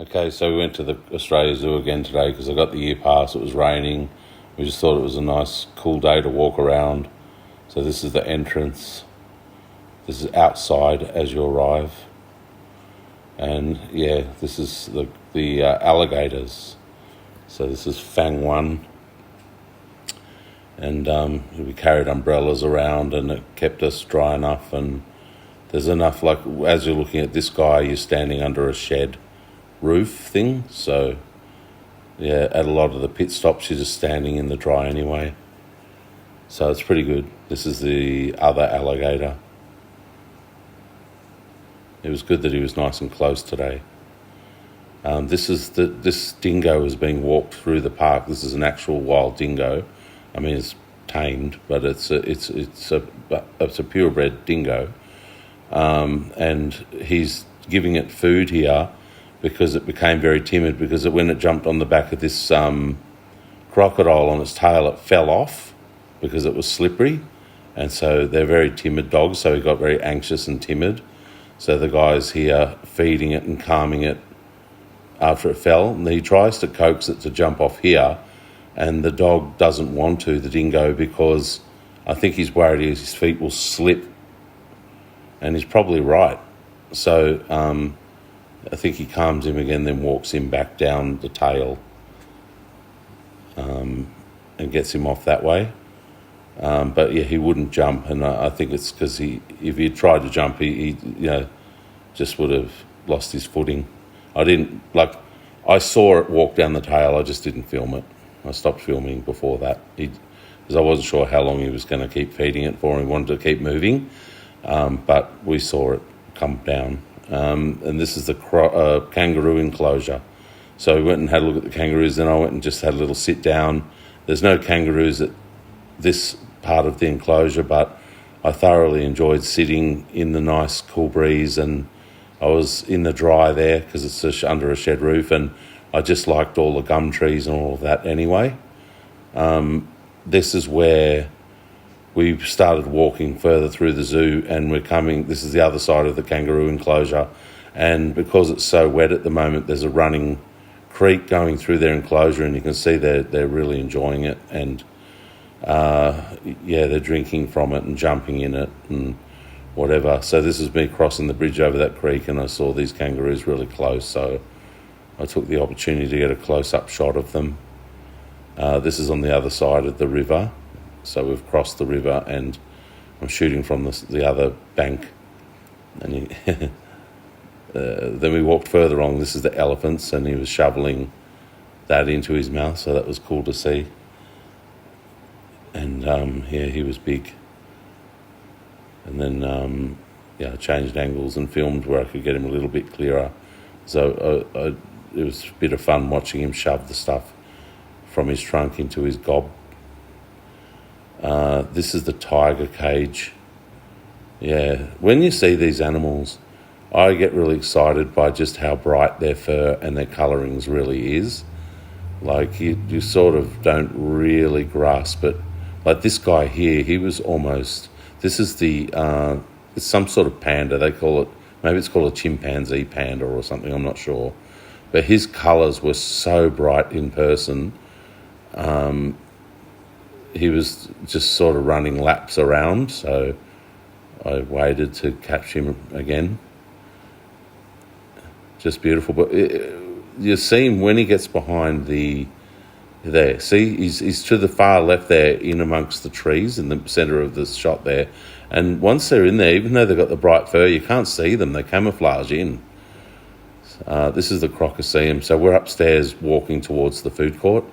Okay, so we went to the Australia Zoo again today because I got the year pass. It was raining. We just thought it was a nice, cool day to walk around. So this is the entrance. This is outside as you arrive. And yeah, this is the alligators. So this is Fang 1. And we carried umbrellas around and it kept us dry enough. And there's enough, like as you're looking at this guy, you're standing under a shed roof thing. So yeah, at a lot of the pit stops, you're just standing in the dry anyway. So it's pretty good. This is the other alligator. It was good that he was nice and close today. This dingo is being walked through the park. This is an actual wild dingo. I mean, it's tamed, but it's a purebred dingo, and he's giving it food here because it became very timid. Because when it jumped on the back of this crocodile on its tail, it fell off because it was slippery, and so they're very timid dogs. So he got very anxious and timid. So the guy's here feeding it and calming it after it fell, and he tries to coax it to jump off here, and the dog doesn't want to, the dingo, because I think he's worried his feet will slip, and he's probably right. So I think he calms him again, then walks him back down the tail and gets him off that way. But yeah, he wouldn't jump, and I think it's because if he tried to jump, he just would have lost his footing. I saw it walk down the tail, I just didn't film it. I stopped filming before that because I wasn't sure how long he was going to keep feeding it for. He wanted to keep moving, but we saw it come down. And this is the kangaroo enclosure. So we went and had a look at the kangaroos, then I went and just had a little sit down. There's no kangaroos at this part of the enclosure, but I thoroughly enjoyed sitting in the nice cool breeze, and I was in the dry there because it's under a shed roof, and I just liked all the gum trees and all of that anyway. This is where we started walking further through the zoo, and this is the other side of the kangaroo enclosure, and because it's so wet at the moment, there's a running creek going through their enclosure, and you can see they're really enjoying it, and they're drinking from it and jumping in it and whatever. So this is me crossing the bridge over that creek, and I saw these kangaroos really close, so I took the opportunity to get a close-up shot of them. This is on the other side of the river, so we've crossed the river, and I'm shooting from the other bank. And then we walked further on. This is the elephants, and he was shoveling that into his mouth, so that was cool to see. And he was big. And then I changed angles and filmed where I could get him a little bit clearer. So it was a bit of fun watching him shove the stuff from his trunk into his gob. This is the tiger cage. Yeah, when you see these animals, I get really excited by just how bright their fur and their colourings really is. Like you sort of don't really grasp it. Like this guy here, this is it's some sort of panda, they call it, maybe it's called a chimpanzee panda or something, I'm not sure. But his colours were so bright in person. He was just sort of running laps around, so I waited to catch him again. Just beautiful. But you see him when he gets behind there. See, he's to the far left there in amongst the trees in the centre of the shot there. And once they're in there, even though they've got the bright fur, you can't see them. They camouflage in. This is the crocodile. So we're upstairs walking towards the food court.